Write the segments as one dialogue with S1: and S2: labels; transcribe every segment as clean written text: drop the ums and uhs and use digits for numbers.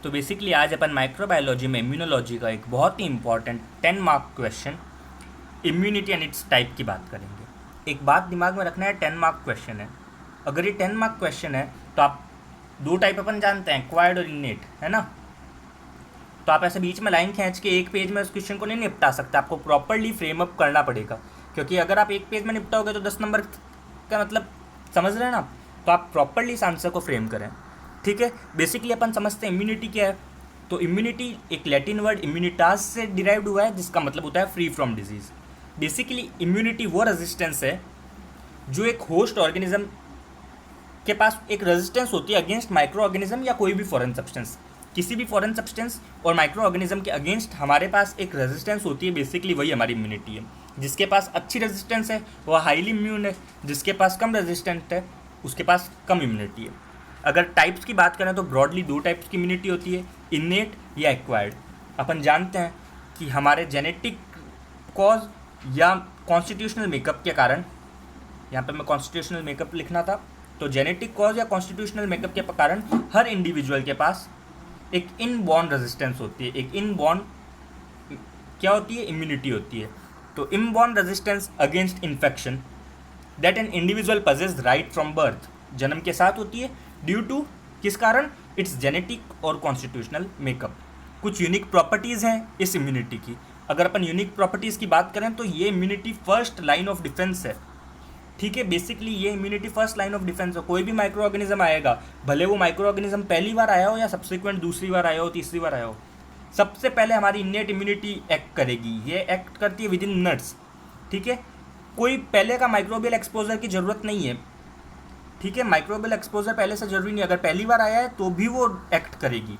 S1: तो बेसिकली आज अपन माइक्रोबायोलॉजी में इम्यूनोलॉजी का एक बहुत ही important 10 mark question immunity and its type की बात करेंगे। एक बात दिमाग में रखना है, 10 मार्क क्वेश्चन है। अगर ये 10 मार्क क्वेश्चन है तो आप दो टाइप अपन जानते हैं, एक्वायर्ड और इनेट, है ना। तो आप ऐसे बीच में लाइन खींच के एक पेज में उस क्वेश्चन को नहीं निपटा सकते, आपको प्रॉपरली फ्रेम अप करना पड़ेगा। क्योंकि अगर आप एक पेज में निपटाओगे तो 10 नंबर का मतलब समझ रहे हैं ना। तो आप प्रॉपरली इस आंसर को फ्रेम करें, ठीक है। बेसिकली अपन समझते हैं इम्यूनिटी क्या है। तो इम्यूनिटी एक लैटिन वर्ड इम्यूनिटास से डिराइव्ड हुआ है, जिसका मतलब होता है free from disease. Basically immunity वो रेजिस्टेंस है जो एक होस्ट ऑर्गेनिज्म के पास एक रेजिस्टेंस होती है अगेंस्ट माइक्रो ऑर्गेनिज्म या कोई भी फॉरेन सब्सटेंस। किसी भी फॉरेन सब्सटेंस और माइक्रो ऑर्गेनिज्म के अगेंस्ट हमारे पास एक रेजिस्टेंस होती है, बेसिकली वही हमारी इम्यूनिटी है। जिसके पास अच्छी रेजिस्टेंस है वह हाईली इम्यून है, जिसके पास कम रेजिस्टेंट है उसके पास कम इम्यूनिटी है। अगर टाइप्स की बात करें तो ब्रॉडली दो टाइप्स की इम्यूनिटी होती है, इनेट या एक्वायर्ड। अपन जानते हैं कि हमारे जेनेटिक कॉज या कॉन्स्टिट्यूशनल मेकअप के कारण, यहाँ पे मैं कॉन्स्टिट्यूशनल मेकअप लिखना था, तो जेनेटिक कॉज या कॉन्स्टिट्यूशनल मेकअप के कारण हर इंडिविजुअल के पास एक इनबॉर्न रेजिस्टेंस होती है, एक इनबॉर्न क्या होती है, इम्यूनिटी होती है। तो inborn resistance against infection that an individual possess right from birth, जन्म के साथ होती है, ड्यू टू किस कारण, इट्स जेनेटिक और कॉन्स्टिट्यूशनल मेकअप। कुछ यूनिक प्रॉपर्टीज़ हैं इस इम्यूनिटी की। अगर अपन यूनिक प्रॉपर्टीज़ की बात करें तो ये immunity first line of defence है, ठीक है। बेसिकली ये immunity first line of defence है। कोई भी माइक्रो ऑर्गेनिज्म आएगा, भले वो माइक्रो ऑर्गेनिज्म पहली बार आया हो या सब्सिक्वेंट दूसरी बार आया हो, तीसरी बार आया हो, सबसे पहले हमारी इन्नेट इम्यूनिटी एक्ट करेगी। ये एक्ट करती है विद इन मिनट्स, ठीक है। कोई पहले का माइक्रोबियल एक्सपोजर की ज़रूरत नहीं है, ठीक है। माइक्रोबियल एक्सपोजर पहले से ज़रूरी नहीं, अगर पहली बार आया है तो भी वो एक्ट करेगी।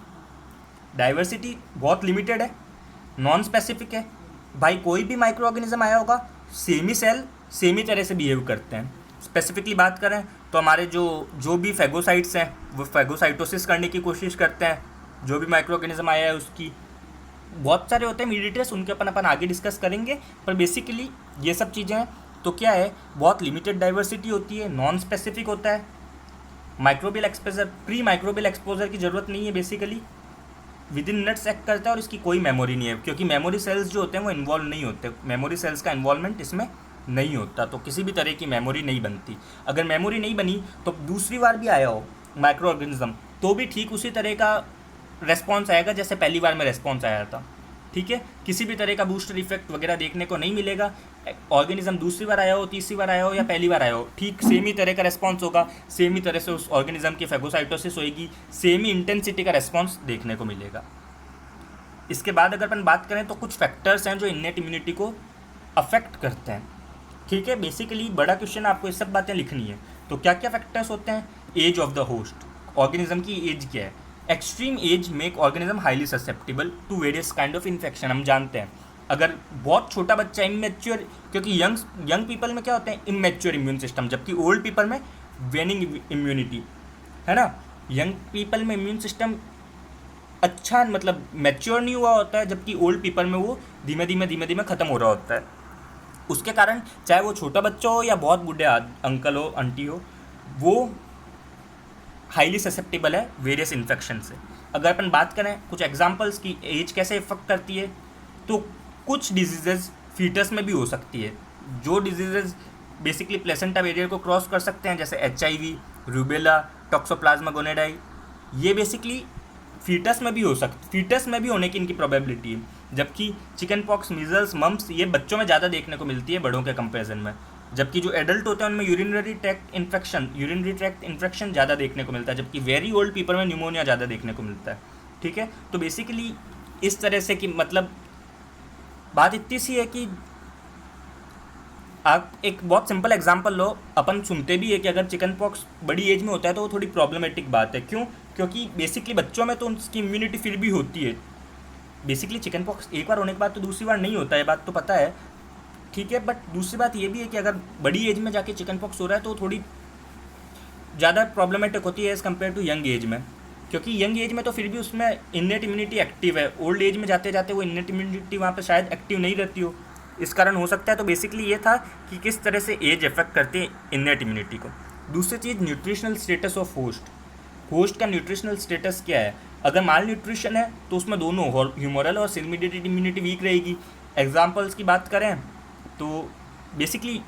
S1: डाइवर्सिटी बहुत लिमिटेड है, नॉन स्पेसिफिक है। भाई कोई भी माइक्रो ऑर्गेनिज्म आया होगा, सेम ही सेल सेम ही तरह से बिहेव करते हैं। स्पेसिफिकली बात करें तो हमारे जो भी फेगोसाइट्स हैं वो फेगोसाइटोसिस करने की कोशिश करते हैं। जो भी माइक्रो ऑर्गेनिज्म आया है उसकी बहुत सारे होते हैं मीडिएटर्स, उनके अपन आगे डिस्कस करेंगे। पर बेसिकली ये सब चीज़ें हैं तो क्या है, बहुत लिमिटेड डाइवर्सिटी होती है, नॉन स्पेसिफिक होता है। Microbial exposure, pre microbial exposure की ज़रूरत नहीं है, basically with in minutes act करता है। और इसकी कोई मेमोरी नहीं है, क्योंकि मेमोरी सेल्स जो होते हैं वो इन्वॉल्व नहीं होते, मेमोरी सेल्स का इन्वॉल्वमेंट इसमें नहीं होता, तो किसी भी तरह की मेमोरी नहीं बनती। अगर मेमोरी नहीं बनी तो दूसरी बार भी आया हो माइक्रो ऑर्गेनिज्म तो भी ठीक उसी तरह का रेस्पॉन्स आएगा जैसे पहली बार में रेस्पॉन्स आया था, ठीक है। किसी भी तरह का बूस्टर इफेक्ट वगैरह देखने को नहीं मिलेगा। ऑर्गेनिज्म दूसरी बार आया हो, तीसरी बार आया हो या पहली बार आया हो, ठीक सेम ही तरह का रेस्पॉन्स होगा, सेम ही तरह से उस ऑर्गेनिज्म की फेगोसाइटोसिस होगी, सेम ही इंटेंसिटी का रेस्पॉन्स देखने को मिलेगा। इसके बाद अगर अपन बात करें तो कुछ फैक्टर्स हैं जो इन्नेट इम्यूनिटी को अफेक्ट करते हैं, ठीक है। बेसिकली बड़ा क्वेश्चन, आपको ये सब बातें लिखनी है। तो क्या क्या फैक्टर्स होते हैं, age of the host, organism की एज क्या है। Extreme age make organism highly susceptible to various kind of infection. हम जानते हैं अगर बहुत छोटा बच्चा इमेच्योर, क्योंकि यंग पीपल में क्या होते हैं, इमेच्योर इम्यून सिस्टम, जबकि ओल्ड पीपल में वेनिंग इम्यूनिटी, है ना। यंग पीपल में इम्यून सिस्टम अच्छा मतलब मैच्योर नहीं हुआ होता है, जबकि ओल्ड पीपल में वो धीमे धीमे ख़त्म हो रहा होता है। उसके कारण चाहे वो छोटा बच्चा हो या बहुत बूढ़े अंकल हो, आंटी हो, वो हाईली ससेप्टेबल है वेरियस इन्फेक्शन से। अगर अपन बात करें कुछ एग्जांपल्स की एज कैसे इफेक्ट करती है, तो कुछ डिजीज़ेज फीटस में भी हो सकती है। जो डिजीज़ेज बेसिकली प्लेसेंटा बैरियर को क्रॉस कर सकते हैं, जैसे HIV, रूबेला, टॉक्सोप्लाज्मा गोनेडाई, ये बेसिकली फीटस में भी हो फीटस में भी होने की इनकी प्रोबेबिलिटी है। जबकि चिकन पॉक्स, मीजल्स, मम्प्स ये बच्चों में ज़्यादा देखने को मिलती है बड़ों के कंपेरिजन में। जबकि जो एडल्ट होते हैं उनमें यूरिनरी ट्रैक्ट इन्फेक्शन ज़्यादा देखने को मिलता है, जबकि वेरी ओल्ड पीपल में न्यूमोनिया ज़्यादा देखने को मिलता है, ठीक है। तो बेसिकली इस तरह से कि मतलब बात इतनी सी है कि आप एक बहुत सिंपल एग्जांपल लो, अपन सुनते भी है कि अगर चिकन पॉक्स बड़ी एज में होता है तो वो थोड़ी प्रॉब्लमेटिक बात है। क्यों? क्योंकि बेसिकली बच्चों में तो उसकी इम्यूनिटी फिर भी होती है। बेसिकली चिकन पॉक्स एक बार होने के बाद तो दूसरी बार नहीं होता है, बात तो पता है, ठीक है। बट दूसरी बात ये भी है कि अगर बड़ी एज में जाके चिकन पॉक्स हो रहा है तो थोड़ी ज़्यादा प्रॉब्लमेटिक होती है as compare to young age में, क्योंकि यंग एज में तो फिर भी उसमें इन्नेट इम्यूनिटी एक्टिव है। ओल्ड एज में जाते जाते वो इन्नेट इम्यूनिटी वहाँ पर शायद एक्टिव नहीं रहती हो, इस कारण हो सकता है। तो बेसिकली ये था कि किस तरह से एज इफेक्ट करती है इन्नेट इम्यूनिटी को। दूसरी चीज़ nutritional status of host. Host का न्यूट्रिशनल स्टेटस क्या है। अगर माल न्यूट्रिशन है तो उसमें दोनों ह्यूमरल और सेल मीडिएटेड इम्यूनिटी वीक रहेगी। एग्जाम्पल्स की बात करें तो बेसिकली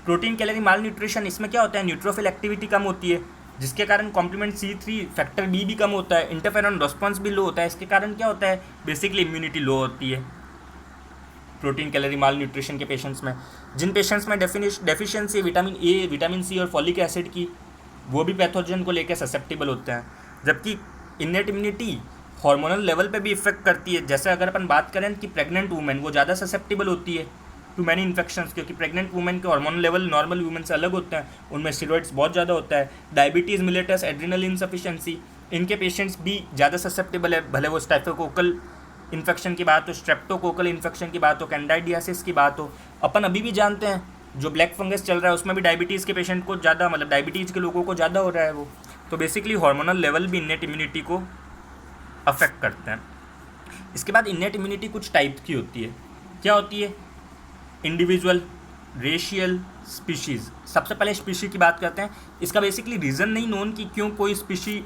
S1: प्रोटीन कैलोरी माल न्यूट्रिशन, इसमें क्या होता है, न्यूट्रोफिल एक्टिविटी कम होती है जिसके कारण कॉम्प्लीमेंट C3 फैक्टर बी भी कम होता है, इंटरफेरॉन रिस्पॉन्स भी लो होता है। इसके कारण क्या होता है, बेसिकली इम्यूनिटी लो होती है प्रोटीन कैलोरी माल न्यूट्रिशन के पेशेंट्स में। जिन पेशेंट्स में deficiency vitamin A, vitamin C और फॉलिक एसिड की, वो भी पैथोजन को लेकर ससेप्टेबल होते हैं। जबकि इन्नेट इम्यूनिटी हार्मोनल लेवल पे भी इफेक्ट करती है। जैसे अगर अपन बात करें कि प्रेग्नेंट वुमेन वो ज़्यादा ससेप्टेबल होती है टू मैनी इन्फेक्शंस, क्योंकि प्रेग्नेंट वुमेन के हार्मोनल लेवल नॉर्मल वुमेन से अलग होते हैं, उनमें स्टेरॉइड्स बहुत ज़्यादा होता है। डायबिटीज़ मिलेटस एड्रिनल इनसफिशिएंसी, इनके पेशेंट्स भी ज़्यादा ससेप्टेबल है, भले वो स्टाइफोकोकल इन्फेक्शन की बात हो, स्ट्रेप्टोकोकल इन्फेक्शन की बात हो, कैंडाइडियासिस की बात हो। अपन अभी भी जानते हैं जो ब्लैक फंगस चल रहा है उसमें भी डायबिटीज़ के पेशेंट को ज़्यादा, मतलब डायबिटीज़ के लोगों को ज़्यादा हो रहा है वो। तो बेसिकली हार्मोनल लेवल भी इन्नेट इम्यूनिटी को अफेक्ट करते हैं। इसके बाद इन्नेट इम्यूनिटी कुछ टाइप की होती है। क्या होती है, इंडिविजुअल, रेशियल, स्पीशीज़। सबसे पहले स्पीशी की बात करते हैं। इसका बेसिकली रीज़न नहीं नोन कि क्यों कोई स्पीशी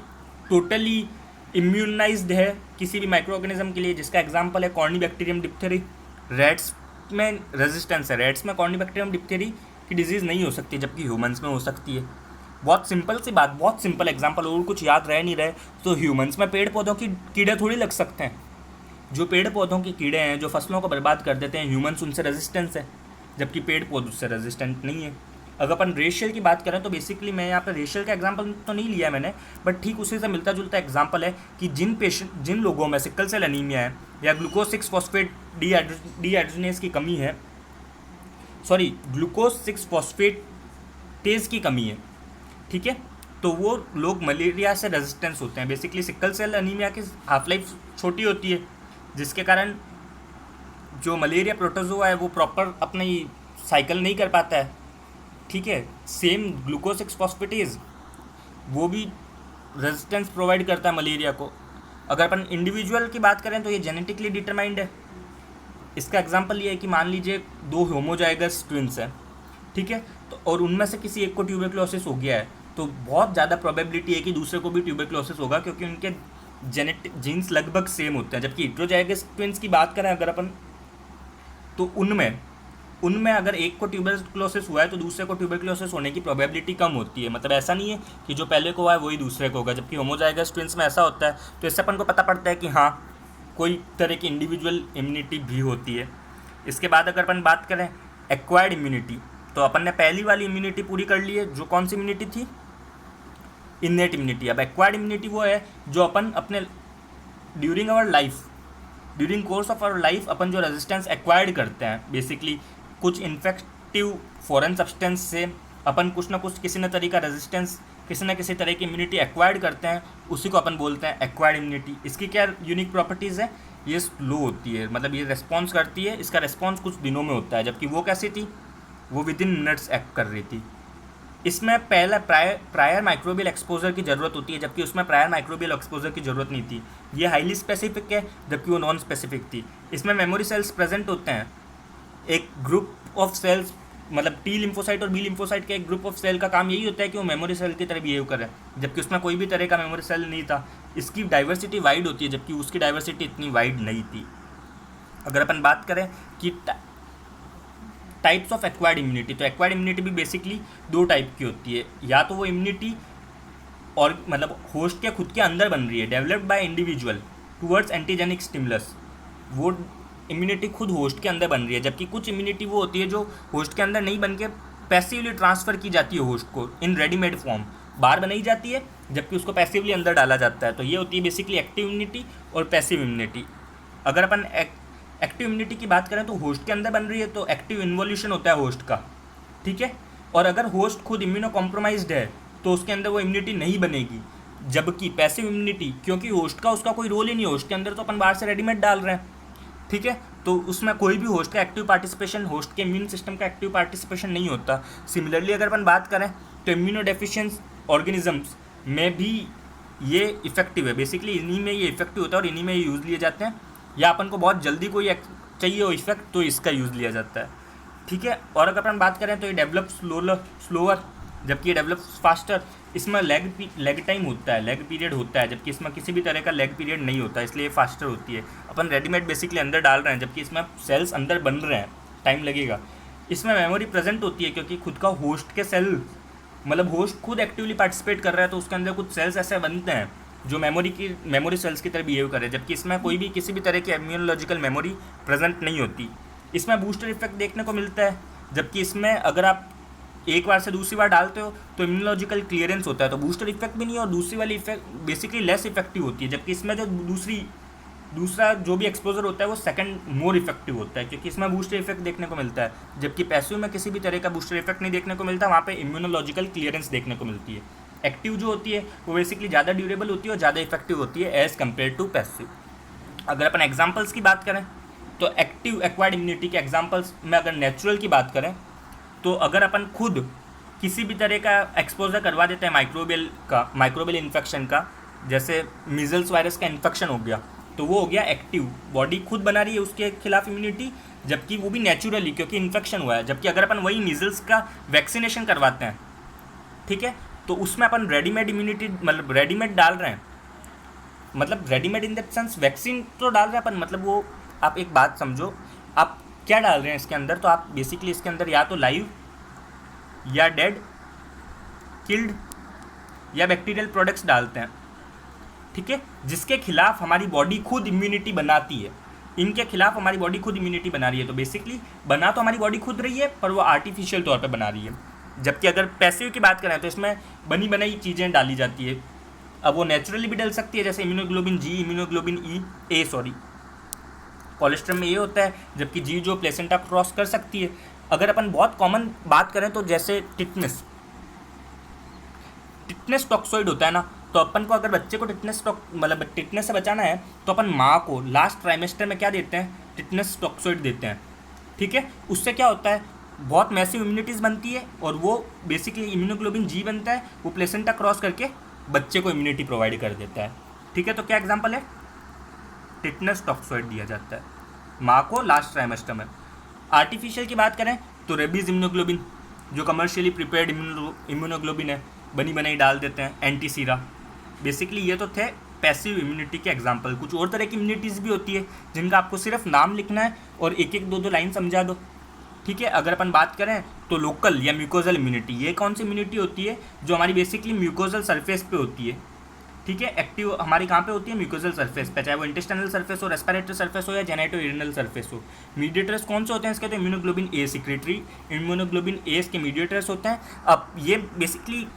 S1: टोटली इम्यूनाइज्ड है किसी भी माइक्रो ऑर्गेनिज्म के लिए, जिसका एग्जांपल है कॉर्निबैक्टीरियम डिप्थेरी। रैट्स में रेजिस्टेंस है, रैट्स में कॉर्निबैक्टीरियम डिप्थेरी की डिजीज़ नहीं हो सकती जबकि ह्यूमंस में हो सकती है। बहुत सिंपल सी बात, बहुत सिंपल एग्जांपल, और कुछ याद रह नहीं रहे तो ह्यूमंस में पेड़ पौधों की कीड़े थोड़ी लग सकते हैं। जो पेड़ पौधों के कीड़े हैं जो फसलों को बर्बाद कर देते हैं, ह्यूमंस उनसे रेजिस्टेंस है जबकि पेड़ पौधे उससे रेजिस्टेंट नहीं है। अगर अपन रेशियल की बात करें तो बेसिकली मैं यहाँ पर रेशियल का एग्जांपल तो नहीं लिया मैंने, बट ठीक उसी से मिलता जुलता एग्जांपल है कि जिन लोगों में सिकल सेल एनीमिया है या ग्लूकोज 6 फॉस्फेट डीहाइड्रोजनेज की कमी है, सॉरी ग्लूकोज 6 फॉस्फेटेज की कमी है, ठीक है, तो वो लोग मलेरिया से रेजिस्टेंस होते हैं। बेसिकली सिकल सेल एनीमिया की हाफ लाइफ छोटी होती है जिसके कारण जो मलेरिया प्रोटोजोआ है वो प्रॉपर अपनी साइकिल नहीं कर पाता है, ठीक है। सेम ग्लूकोज 6 फॉस्फेटेज वो भी रेजिस्टेंस प्रोवाइड करता है मलेरिया को। अगर अपन इंडिविजुअल की बात करें तो ये जेनेटिकली डिटरमाइंड है। इसका एग्जांपल ये है कि मान लीजिए दो होमोजाइगस ट्विंस हैं, ठीक है, तो और उनमें से किसी एक को ट्यूबरक्लोसिस हो गया है तो बहुत ज़्यादा प्रोबेबिलिटी है कि दूसरे को भी ट्यूबरक्लोसिस होगा क्योंकि उनके जेनेटिक जीन्स लगभग सेम होते हैं। जबकि हेटेरोजाइगस ट्विंस की बात करें अगर अपन, तो उनमें अगर एक को ट्यूबरक्लोसिस हुआ है तो दूसरे को ट्यूबरक्लोसिस होने की प्रोबेबिलिटी कम होती है। मतलब ऐसा नहीं है कि जो पहले को हुआ है वही दूसरे को होगा, जबकि होमोजाइगस ट्विंस में ऐसा होता है। तो इससे अपन को पता पड़ता है कि हाँ कोई तरह की इंडिविजुअल इम्यूनिटी भी होती है। इसके बाद अगर अपन बात करें एक्वायर्ड इम्यूनिटी, तो अपन ने पहली वाली इम्यूनिटी पूरी कर ली है जो कौन सी इम्यूनिटी थी, इन्नेट इम्यूनिटी। अब एक्वायर्ड इम्यूनिटी वो है जो अपन अपने during course of our life अपन जो रेजिस्टेंस एक्वायर्ड करते हैं, बेसिकली कुछ इन्फेक्टिव फॉरेन सब्सटेंस से अपन कुछ ना कुछ किसी न तरीका रेजिस्टेंस, किसी न किसी तरह की इम्यूनिटी एक्वायर्ड करते हैं, उसी को अपन बोलते हैं एक्वायर्ड इम्यूनिटी। इसकी क्या यूनिक प्रॉपर्टीज़ है, ये स्लो होती है, मतलब ये रेस्पॉन्स करती है, इसका रेस्पॉन्स कुछ दिनों में होता है, जबकि वो कैसी थी, वो विद इन मिनट्स एक्ट कर रही थी। इसमें पहला प्रायर माइक्रोबियल एक्सपोजर की ज़रूरत होती है जबकि उसमें प्रायर माइक्रोबियल एक्सपोजर की ज़रूरत नहीं थी। ये हाईली स्पेसिफिक है जबकि वो नॉन स्पेसिफिक थी। इसमें मेमोरी सेल्स प्रेजेंट होते हैं, एक ग्रुप ऑफ सेल्स, मतलब टी लिम्फोसाइट और बी लिम्फोसाइट के एक ग्रुप ऑफ सेल का काम यही होता है कि वो मेमोरी सेल की तरह बिहेव करें, जबकि उसमें कोई भी तरह का मेमोरी सेल नहीं था। इसकी डाइवर्सिटी वाइड होती है जबकि उसकी डाइवर्सिटी इतनी वाइड नहीं थी। अगर अपन बात करें कि टाइप्स ऑफ एक्वायर्ड इम्यूनिटी, तो एक्वायर्ड इम्यूनिटी भी बेसिकली दो टाइप की होती है। या तो वो इम्यूनिटी और मतलब होस्ट के खुद के अंदर बन रही है, developed by individual towards antigenic stimulus, वो इम्यूनिटी खुद होस्ट के अंदर बन रही है। जबकि कुछ इम्यूनिटी वो होती है जो होस्ट के अंदर नहीं बन के पैसिवली ट्रांसफ़र की जाती है होस्ट को इन रेडीमेड फॉर्म, बाहर बनाई जाती है जबकि उसको पैसिवली अंदर डाला जाता है। तो ये होती है बेसिकली एक्टिव इम्यूनिटी और पैसिव इम्यूनिटी। अगर अपन एक्टिव इम्यूनिटी की बात करें तो होस्ट के अंदर बन रही है तो एक्टिव इन्वोल्यूशन होता है होस्ट का, ठीक है। और अगर होस्ट खुद इम्यूनो कॉम्प्रोमाइज्ड है तो उसके अंदर वो इम्यूनिटी नहीं बनेगी। जबकि पैसिव इम्यूनिटी, क्योंकि होस्ट का उसका कोई रोल ही नहीं है, होस्ट के अंदर तो अपन बाहर से रेडीमेड डाल रहे हैं, ठीक है, तो उसमें कोई भी होस्ट का एक्टिव पार्टिसिपेशन, होस्ट के इम्यून सिस्टम का एक्टिव पार्टिसिपेशन नहीं होता। सिमिलरली अगर अपन बात करें तो इम्यूनो डेफिशिएंस ऑर्गेनिजम्स में भी ये इफेक्टिव है, बेसिकली इन्हीं में ये इफेक्टिव होता है और इन्हीं में ये यूज़ लिए जाते हैं। या अपन को बहुत जल्दी कोई चाहिए हो इफेक्ट तो इसका यूज़ लिया जाता है, ठीक है। और अगर अपन बात करें तो ये डेवलप स्लोअर जबकि ये डेवलप्स फास्टर। इसमें लेग टाइम होता है, लेग पीरियड होता है, जबकि इसमें किसी भी तरह का लेग पीरियड नहीं होता, इसलिए ये फास्टर होती है। अपन रेडीमेड बेसिकली अंदर डाल रहे हैं, जबकि इसमें सेल्स अंदर बन रहे हैं, टाइम लगेगा। इसमें मेमोरी प्रेजेंट होती है क्योंकि खुद का होस्ट के सेल, मतलब होस्ट खुद एक्टिवली पार्टिसिपेट कर रहा है, तो उसके अंदर कुछ सेल्स ऐसे बनते हैं जो मेमोरी सेल्स की तरह बिहेव करे, जबकि इसमें कोई भी किसी भी तरह की इम्यूनोलॉजिकल मेमोरी प्रेजेंट नहीं होती। इसमें बूस्टर इफेक्ट देखने को मिलता है, जबकि इसमें अगर आप एक बार से दूसरी बार डालते हो तो इम्यूनोलॉजिकल क्लियरेंस होता है, तो बूस्टर इफेक्ट भी नहीं है, और दूसरी वाली इफेक्ट बेसिकली लेस इफेक्टिव होती है, जबकि इसमें जो दूसरा जो भी एक्सपोजर होता है वो सेकंड मोर इफेक्टिव होता है, क्योंकि इसमें बूस्टर इफेक्ट देखने को मिलता है, जबकि पैसिव में किसी भी तरह का बूस्टर इफेक्ट नहीं देखने को मिलता, वहाँ पे इम्यूनोलॉजिकल क्लियरेंस देखने को मिलती है। एक्टिव जो होती है वो बेसिकली ज़्यादा ड्यूरेबल होती है और ज़्यादा इफेक्टिव होती है एज़ कम्पेयर टू पैसिव। अगर अपन एग्जाम्पल्स की बात करें तो एक्टिव एक्वायर्ड इम्यूनिटी के एग्जाम्पल्स में अगर नेचुरल की बात करें तो अगर अपन खुद किसी भी तरह का एक्सपोजर करवा देते हैं माइक्रोबियल इन्फेक्शन का, जैसे मीजल्स वायरस का इन्फेक्शन हो गया, तो वो हो गया एक्टिव, बॉडी खुद बना रही है उसके खिलाफ इम्यूनिटी, जबकि वो भी नेचुरली क्योंकि इन्फेक्शन हुआ है। जबकि अगर अपन वही मीजल्स का वैक्सीनेशन करवाते हैं, ठीक है, तो उसमें अपन रेडीमेड इम्यूनिटी, मतलब रेडीमेड डाल रहे हैं, मतलब readymade in that sense vaccine तो डाल रहे हैं अपन, मतलब वो आप एक बात समझो, आप क्या डाल रहे हैं इसके अंदर, तो आप बेसिकली इसके अंदर या तो लाइव या डेड, किल्ड या बैक्टीरियल प्रोडक्ट्स डालते हैं, ठीक है, जिसके खिलाफ हमारी बॉडी खुद इम्यूनिटी बनाती है। इनके खिलाफ हमारी बॉडी खुद इम्यूनिटी बना रही है, तो बेसिकली बना तो हमारी बॉडी खुद रही है पर वो आर्टिफिशियल तौर पे बना रही है। जबकि अगर पैसिव की बात करें तो इसमें बनी बनाई चीज़ें डाली जाती है, अब वो नेचुरली भी डल सकती है, जैसे इम्यूनोग्लोबिन जी, इम्यूनोग्लोबिन कोलेस्ट्रम में ये होता है, जबकि जी जो प्लेसेंटा क्रॉस कर सकती है। अगर अपन बहुत कॉमन बात करें तो जैसे टिटनेस टॉक्सोइड होता है ना, तो अपन को अगर बच्चे को टिटनेस से बचाना है तो अपन माँ को लास्ट ट्राइमेस्टर में क्या देते हैं, टिटनेस टॉक्सोइड देते हैं, ठीक है। उससे क्या होता है, बहुत मैसिव इम्यूनिटीज़ बनती है और वो बेसिकली इम्यूनोग्लोबिन जी बनता है, वो प्लेसेंटा क्रॉस करके बच्चे को इम्यूनिटी प्रोवाइड कर देता है, ठीक है। तो क्या एग्जांपल है, टिटनेस टॉक्सोइड दिया जाता है माँ को लास्ट ट्राइमेस्टर में। आर्टिफिशियल की बात करें तो रेबीज इम्यूनोग्लोबिन, जो कमर्शियली प्रिपेयर्ड इम्यूनोग्लोबिन है, बनी बनाई डाल देते हैं, एंटी सीरा। बेसिकली ये तो थे पैसिव इम्यूनिटी के एग्जांपल। कुछ और तरह की इम्यूनिटीज़ भी होती है जिनका आपको सिर्फ नाम लिखना है और एक एक दो लाइन समझा दो, ठीक है। अगर अपन बात करें तो लोकल या म्यूकोजल इम्यूनिटी, ये कौन सी इम्यूनिटी होती है, जो हमारी बेसिकली म्यूकोजल सरफेस पे होती है, ठीक है। एक्टिव हमारी कहाँ पे होती है, म्यूकोजल सरफेस पे, चाहे वो इंटेस्टाइनल सरफेस हो, रेस्पिरेटरी सरफेस हो या जेनेटो यूरिनल सरफेस हो। मीडिएटर्स कौन से होते हैं इसके, तो इम्यूनोग्लोबिन ए सिक्रेटरी इम्यूनोग्लोबिन ए के मीडिएटर्स होते हैं। अब ये बेसिकली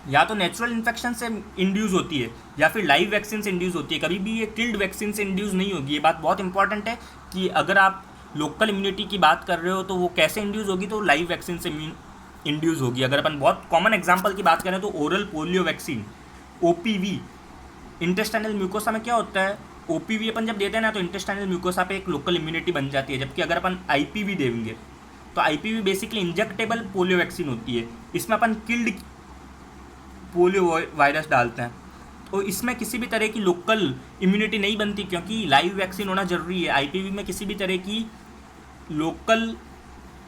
S1: या तो नेचुरल इन्फेक्शन से इंड्यूस होती है या फिर लाइव वैक्सीन से इंड्यूस होती है, कभी भी ये किल्ड वैक्सीन से इंड्यूस नहीं होगी। ये बात बहुत इंपॉर्टेंट है कि अगर आप लोकल इम्यूनिटी की बात कर रहे हो तो वो कैसे इंड्यूस होगी, तो लाइव वैक्सीन से इंड्यूस होगी। अगर अपन बहुत कॉमन एग्जांपल की बात करें तो oral polio vaccine, OPV, intestinal mucosa में क्या होता है, OPV अपन जब देते हैं ना तो इंटेस्टाइनल म्यूकोसा पे एक लोकल इम्यूनिटी बन जाती है। जबकि अगर अपन IPV देंगे तो IPV basically injectable polio vaccine होती है, इसमें अपन किल्ड पोलियो वायरस डालते हैं, तो इसमें किसी भी तरह की लोकल इम्यूनिटी नहीं बनती क्योंकि लाइव वैक्सीन होना ज़रूरी है। IPV में किसी भी तरह की लोकल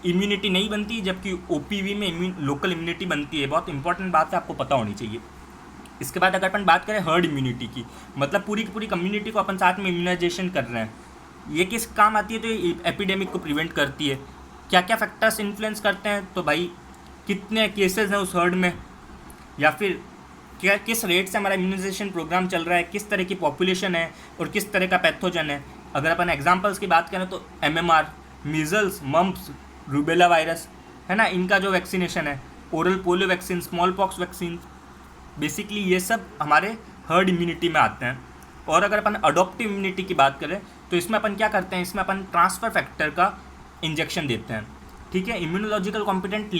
S1: इम्यूनिटी नहीं बनती, जबकि OPV में लोकल इम्यूनिटी बनती है। बहुत इंपॉर्टेंट बात है, आपको पता होनी चाहिए। इसके बाद अगर अपन बात करें हर्ड इम्यूनिटी की, मतलब पूरी की पूरी कम्युनिटी को अपन साथ में इम्यूनाइजेशन कर रहे हैं, ये किस काम आती है, तो ये एपिडेमिक को प्रिवेंट करती है। क्या क्या फैक्टर्स इन्फ्लुएंस करते हैं, तो भाई कितने केसेस हैं उस हर्ड में, या फिर क्या किस रेट से हमारा इम्यूनाइजेशन प्रोग्राम चल रहा है, किस तरह की पॉपुलेशन है और किस तरह का पैथोजन है। अगर अपन एग्जांपल्स की बात करें तो MMR, measles, mumps, rubella virus है ना, इनका जो वैक्सीनेशन है, oral polio vaccine, small pox vaccine, basically ये सब हमारे हर्ड इम्यूनिटी में आते हैं। और अगर अपन अडॉप्टिव इम्यूनिटी की बात करें तो इसमें अपन क्या करते हैं, इसमें अपन ट्रांसफ़र फैक्टर का इंजेक्शन देते हैं, ठीक है। Immunological competent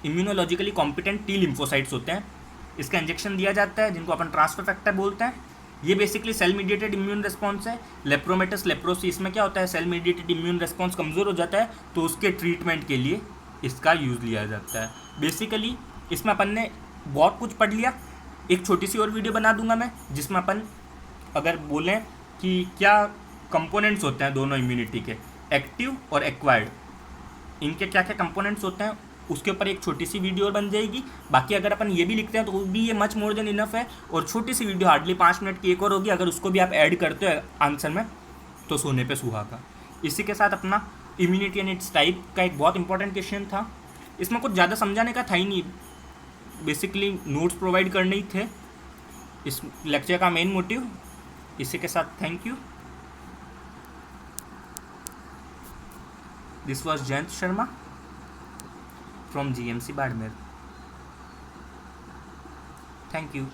S1: immunologically competent T lymphocytes होते हैं, इसका इंजेक्शन दिया जाता है, जिनको अपन ट्रांसफ़र फैक्टर बोलते हैं। ये basically cell mediated immune response है। लेप्रोमेटस लेप्रोसी, इसमें क्या होता है, सेल मीडिएटेड इम्यून रिस्पॉन्स कमज़ोर हो जाता है तो उसके ट्रीटमेंट के लिए इसका यूज़ लिया जाता है। बेसिकली इसमें अपन ने बहुत कुछ पढ़ लिया। एक छोटी सी और वीडियो बना दूंगा मैं, जिसमें अपन अगर बोलें कि क्या कंपोनेंट्स होते हैं दोनों इम्यूनिटी के, एक्टिव और एक्वायर्ड, इनके क्या क्या कंपोनेंट्स होते हैं उसके ऊपर एक छोटी सी वीडियो बन जाएगी। बाकी अगर अपन ये भी लिखते हैं तो भी ये मच मोर देन इनफ है। और छोटी सी वीडियो हार्डली 5 मिनट की एक और होगी, अगर उसको भी आप ऐड करते हो आंसर में तो सोने पे सुहागा। इसी के साथ अपना इम्यूनिटी एंड इट्स टाइप का एक बहुत इंपॉर्टेंट क्वेश्चन था। इसमें कुछ ज़्यादा समझाने का था ही नहीं, बेसिकली नोट्स प्रोवाइड करने ही थे इस लेक्चर का मेन मोटिव। इसी के साथ thank you. This was Jayant Sharma from GMC Barmer. Thank you.